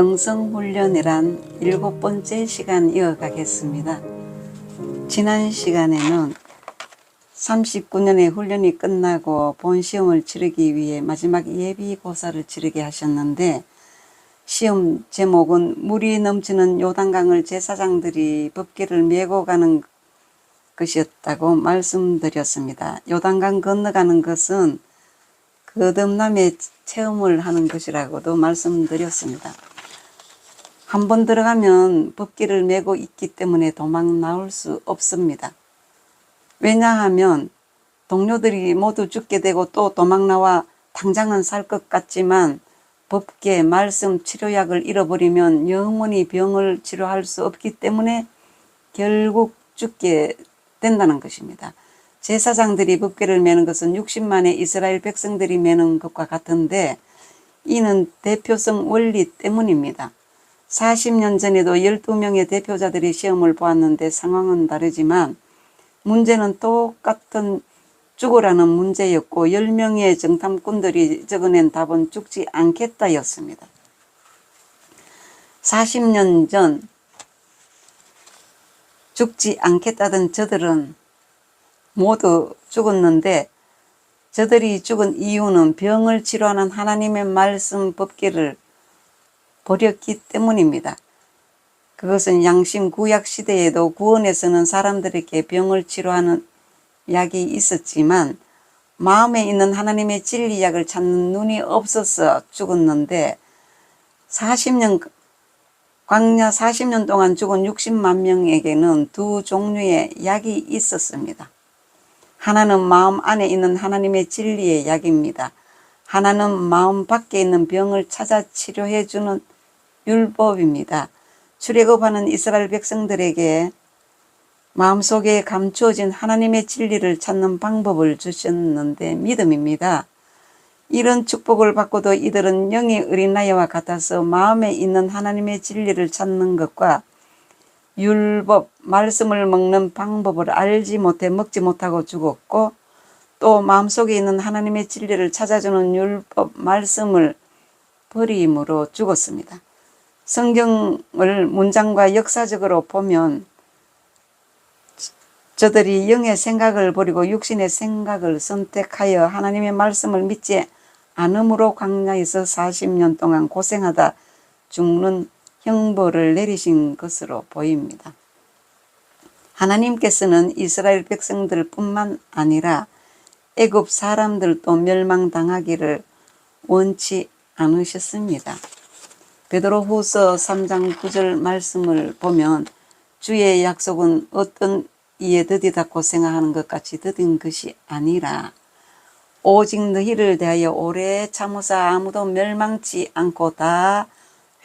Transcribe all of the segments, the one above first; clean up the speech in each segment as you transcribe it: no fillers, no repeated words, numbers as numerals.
영성훈련이란 7번째 시간 이어가겠습니다. 지난 시간에는 39년의 훈련이 끝나고 본시험을 치르기 위해 마지막 예비고사를 치르게 하셨는데, 시험 제목은 물이 넘치는 요단강을 제사장들이 법궤를 메고 가는 것이었다고 말씀드렸습니다. 요단강 건너가는 것은 거듭남의 체험을 하는 것이라고도 말씀드렸습니다. 한번 들어가면 법궤를 메고 있기 때문에 도망 나올 수 없습니다. 왜냐하면 동료들이 모두 죽게 되고 또 도망 나와 당장은 살 것 같지만 법궤, 말씀, 치료약을 잃어버리면 영원히 병을 치료할 수 없기 때문에 결국 죽게 된다는 것입니다. 제사장들이 법궤를 메는 것은 60만의 이스라엘 백성들이 메는 것과 같은데, 이는 대표성 원리 때문입니다. 40년 전에도 12명의 대표자들이 시험을 보았는데 상황은 다르지만 문제는 똑같은 죽으라는 문제였고, 10명의 정탐꾼들이 적어낸 답은 죽지 않겠다였습니다. 40년 전 죽지 않겠다던 저들은 모두 죽었는데, 저들이 죽은 이유는 병을 치료하는 하나님의 말씀 법궤를 버렸기 때문입니다. 그것은 양심 구약 시대에도 구원에서는 사람들에게 병을 치료하는 약이 있었지만 마음에 있는 하나님의 진리약을 찾는 눈이 없어서 죽었는데, 광야 40년 동안 죽은 60만 명에게는 두 종류의 약이 있었습니다. 하나는 마음 안에 있는 하나님의 진리의 약입니다. 하나는 마음 밖에 있는 병을 찾아 치료해 주는 율법입니다. 출애굽하는 이스라엘 백성들에게 마음속에 감추어진 하나님의 진리를 찾는 방법을 주셨는데 믿음입니다. 이런 축복을 받고도 이들은 영의 어린아이와 같아서 마음에 있는 하나님의 진리를 찾는 것과 율법, 말씀을 먹는 방법을 알지 못해 먹지 못하고 죽었고, 또 마음속에 있는 하나님의 진리를 찾아주는 율법, 말씀을 버림으로 죽었습니다. 성경을 문장과 역사적으로 보면 저들이 영의 생각을 버리고 육신의 생각을 선택하여 하나님의 말씀을 믿지 않음으로 광야에서 40년 동안 고생하다 죽는 형벌을 내리신 것으로 보입니다. 하나님께서는 이스라엘 백성들 뿐만 아니라 애굽 사람들도 멸망당하기를 원치 않으셨습니다. 베드로후서 3장 9절 말씀을 보면 주의 약속은 어떤 이에 더디다 고생하는 것 같이 더딘 것이 아니라 오직 너희를 대하여 오래 참으사 아무도 멸망치 않고 다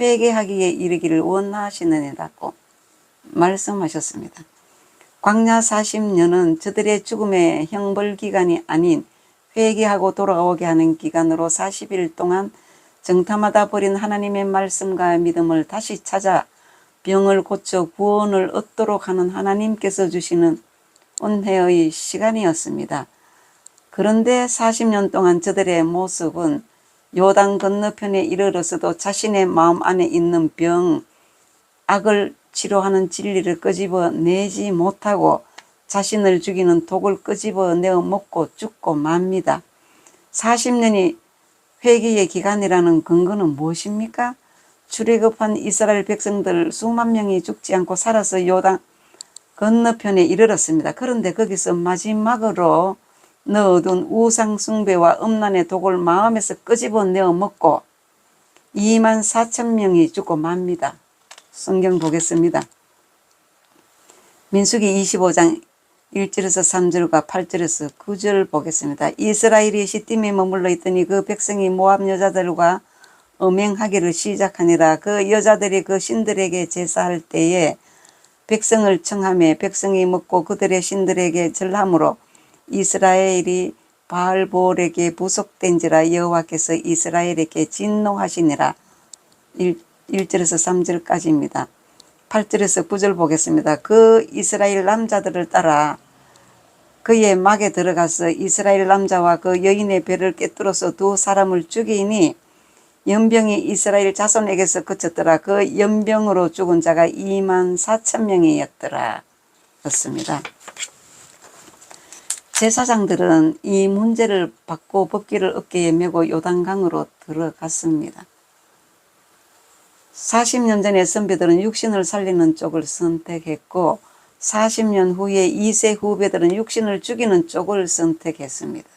회개하기에 이르기를 원하시느니라고 말씀하셨습니다. 광야 40년은 저들의 죽음의 형벌 기간이 아닌 회개하고 돌아오게 하는 기간으로 40일 동안 정탐하다 버린 하나님의 말씀과 믿음을 다시 찾아 병을 고쳐 구원을 얻도록 하는 하나님께서 주시는 은혜의 시간이었습니다. 그런데 40년 동안 저들의 모습은 요단 건너편에 이르러서도 자신의 마음 안에 있는 병, 악을 치료하는 진리를 끄집어내지 못하고 자신을 죽이는 독을 끄집어내어 먹고 죽고 맙니다. 40년이 회개의 기간이라는 근거는 무엇입니까? 출애굽한 이스라엘 백성들 수만 명이 죽지 않고 살아서 요단 건너편에 이르렀습니다. 그런데 거기서 마지막으로 넣어둔 우상 숭배와 음란의 독을 마음에서 끄집어내어 먹고 2만 4천 명이 죽고 맙니다. 성경 보겠습니다. 민수기 25장 1절에서 3절과 8절에서 9절 보겠습니다. 이스라엘이 시딤에 머물러 있더니 그 백성이 모압 여자들과 음행하기를 시작하니라. 그 여자들이 그 신들에게 제사할 때에 백성을 청하며 백성이 먹고 그들의 신들에게 절함으로 이스라엘이 바알볼에게 부속된지라 여호와께서 이스라엘에게 진노하시니라. 1절에서 3절까지입니다. 8절에서 9절 보겠습니다. 그 이스라엘 남자들을 따라 그의 막에 들어가서 이스라엘 남자와 그 여인의 배를 꿰뚫어서 두 사람을 죽이니 연병이 이스라엘 자손에게서 그쳤더라. 그 연병으로 죽은 자가 24,000명이었더라. 였습니다. 제사장들은 이 문제를 받고 법궤를 어깨에 메고 요단강으로 들어갔습니다. 40년 전에 선배들은 육신을 살리는 쪽을 선택했고 40년 후에 2세 후배들은 육신을 죽이는 쪽을 선택했습니다.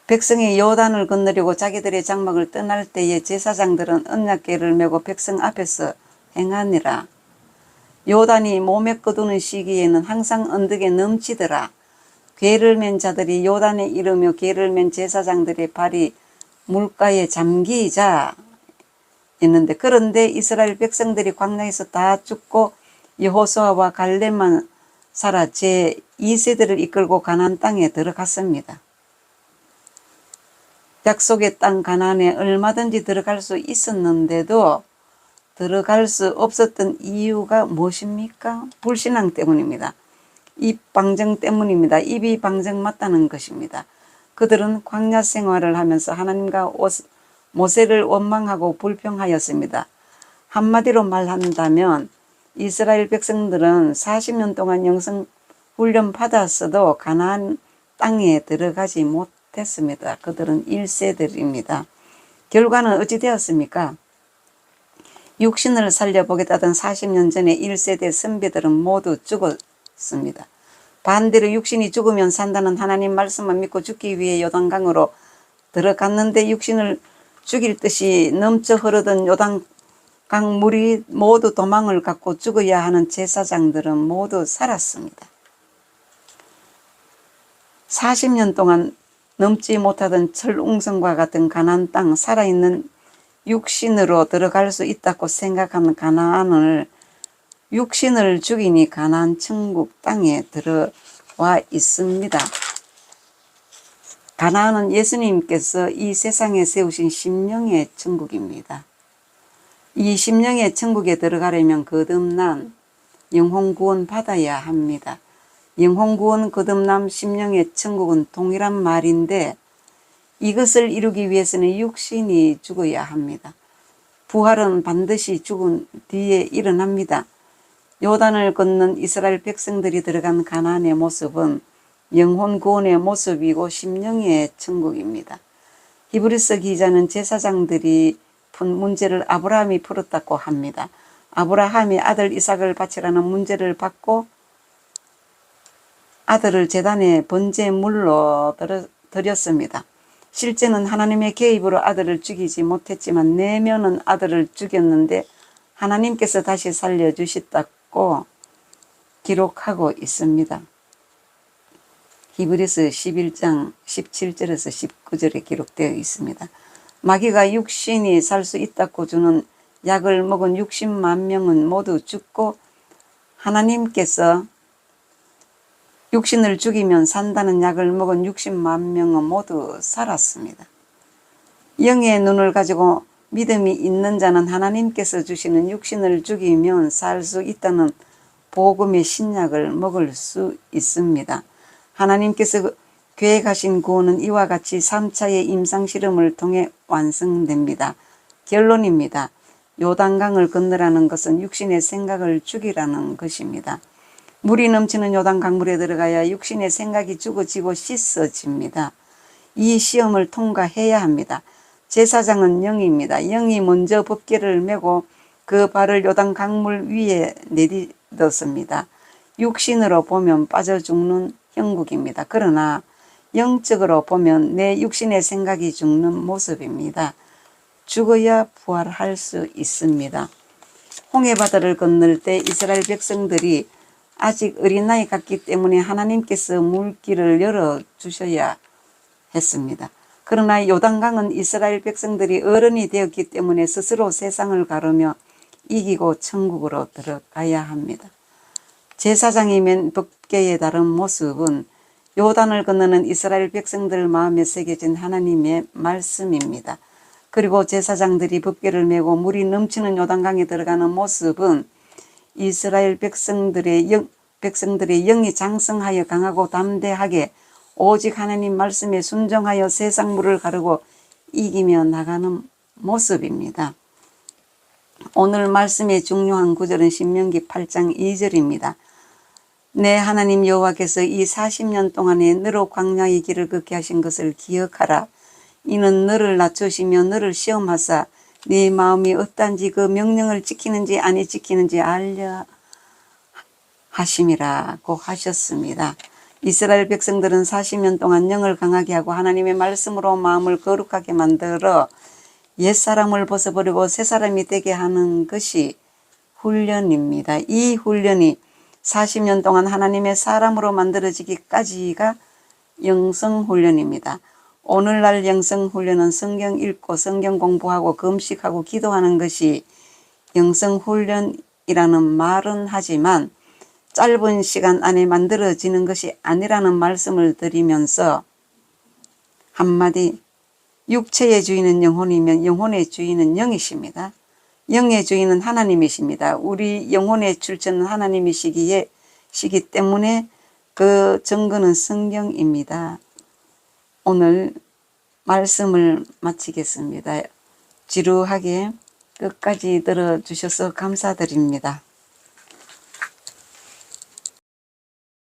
백성이 요단을 건너려고 자기들의 장막을 떠날 때에 제사장들은 언약궤를 메고 백성 앞에서 행하니라. 요단이 몸에 거두는 시기에는 항상 언덕에 넘치더라. 궤를 맨 자들이 요단에 이르며 궤를 맨 제사장들의 발이 물가에 잠기자 했는데, 그런데 이스라엘 백성들이 광야에서 다 죽고 여호수아와 갈렙만 살아 제2세대를 이끌고 가나안 땅에 들어갔습니다. 약속의 땅 가나안에 얼마든지 들어갈 수 있었는데도 들어갈 수 없었던 이유가 무엇입니까? 불신앙 때문입니다. 입 방정 때문입니다. 입이 방정 맞다는 것입니다. 그들은 광야 생활을 하면서 하나님과 모세를 원망하고 불평하였습니다. 한마디로 말한다면 이스라엘 백성들은 40년 동안 영성 훈련 받았어도 가나안 땅에 들어가지 못했습니다. 그들은 1세들입니다. 결과는 어찌 되었습니까? 육신을 살려보겠다던 40년 전에 1세대 선배들은 모두 죽었습니다. 반대로 육신이 죽으면 산다는 하나님 말씀을 믿고 죽기 위해 요단강으로 들어갔는데 육신을 죽일 듯이 넘쳐 흐르던 요단강 물이 모두 도망을 갖고 죽어야 하는 제사장들은 모두 살았습니다. 40년 동안 넘지 못하던 철웅성과 같은 가나안 땅, 살아있는 육신으로 들어갈 수 있다고 생각하는 가나안을 육신을 죽이니 가나안 천국 땅에 들어와 있습니다. 가나안은 예수님께서 이 세상에 세우신 심령의 천국입니다. 이 심령의 천국에 들어가려면 거듭난 영혼 구원 받아야 합니다. 영혼 구원, 거듭남, 심령의 천국은 동일한 말인데 이것을 이루기 위해서는 육신이 죽어야 합니다. 부활은 반드시 죽은 뒤에 일어납니다. 요단을 건넌 이스라엘 백성들이 들어간 가나안의 모습은 영혼 구원의 모습이고 심령의 천국입니다. 히브리서 기자는 제사장들이 푼 문제를 아브라함이 풀었다고 합니다. 아브라함이 아들 이삭을 바치라는 문제를 받고 아들을 제단에 번제물로 드렸습니다. 실제는 하나님의 개입으로 아들을 죽이지 못했지만 내면은 아들을 죽였는데 하나님께서 다시 살려주셨다고 기록하고 있습니다. 히브리서 11장 17절에서 19절에 기록되어 있습니다. 마귀가 육신이 살 수 있다고 주는 약을 먹은 60만 명은 모두 죽고 하나님께서 육신을 죽이면 산다는 약을 먹은 60만 명은 모두 살았습니다. 영의 눈을 가지고 믿음이 있는 자는 하나님께서 주시는 육신을 죽이면 살 수 있다는 복음의 신약을 먹을 수 있습니다. 하나님께서 계획하신 구원은 이와 같이 3차의 임상실험을 통해 완성됩니다. 결론입니다. 요단강을 건너라는 것은 육신의 생각을 죽이라는 것입니다. 물이 넘치는 요단강물에 들어가야 육신의 생각이 죽어지고 씻어집니다. 이 시험을 통과해야 합니다. 제사장은 영입니다. 영이 먼저 법궤를 메고 그 발을 요단강물 위에 내딛었습니다. 육신으로 보면 빠져 죽는 형국입니다. 그러나 영적으로 보면 내 육신의 생각이 죽는 모습입니다. 죽어야 부활할 수 있습니다. 홍해바다를 건널 때 이스라엘 백성들이 아직 어린아이 같기 때문에 하나님께서 물길을 열어주셔야 했습니다. 그러나 요단강은 이스라엘 백성들이 어른이 되었기 때문에 스스로 세상을 가르며 이기고 천국으로 들어가야 합니다. 제사장이 맨 법궤의 다른 모습은 요단을 건너는 이스라엘 백성들 마음에 새겨진 하나님의 말씀입니다. 그리고 제사장들이 법궤를 메고 물이 넘치는 요단강에 들어가는 모습은 이스라엘 백성들의 영이 장성하여 강하고 담대하게 오직 하나님 말씀에 순종하여 세상 물을 가르고 이기며 나가는 모습입니다. 오늘 말씀의 중요한 구절은 신명기 8장 2절입니다. 내 하나님 여호와께서 이 40년 동안에 너로 광야의 길을 걷게 하신 것을 기억하라. 이는 너를 낮추시며 너를 시험하사 네 마음이 어떤지 그 명령을 지키는지 아니 지키는지 알려 하심이라고 하셨습니다. 이스라엘 백성들은 40년 동안 영을 강하게 하고 하나님의 말씀으로 마음을 거룩하게 만들어 옛사람을 벗어버리고 새사람이 되게 하는 것이 훈련입니다. 이 훈련이 40년 동안 하나님의 사람으로 만들어지기까지가 영성훈련입니다. 오늘날 영성훈련은 성경 읽고 성경 공부하고 금식하고 기도하는 것이 영성훈련이라는 말은 하지만 짧은 시간 안에 만들어지는 것이 아니라는 말씀을 드리면서 한마디, 육체의 주인은 영혼이면 영혼의 주인은 영이십니다. 영의 주인은 하나님이십니다. 우리 영혼의 출처는 하나님이시기 때문에 그 증거는 성경입니다. 오늘 말씀을 마치겠습니다. 지루하게 끝까지 들어주셔서 감사드립니다.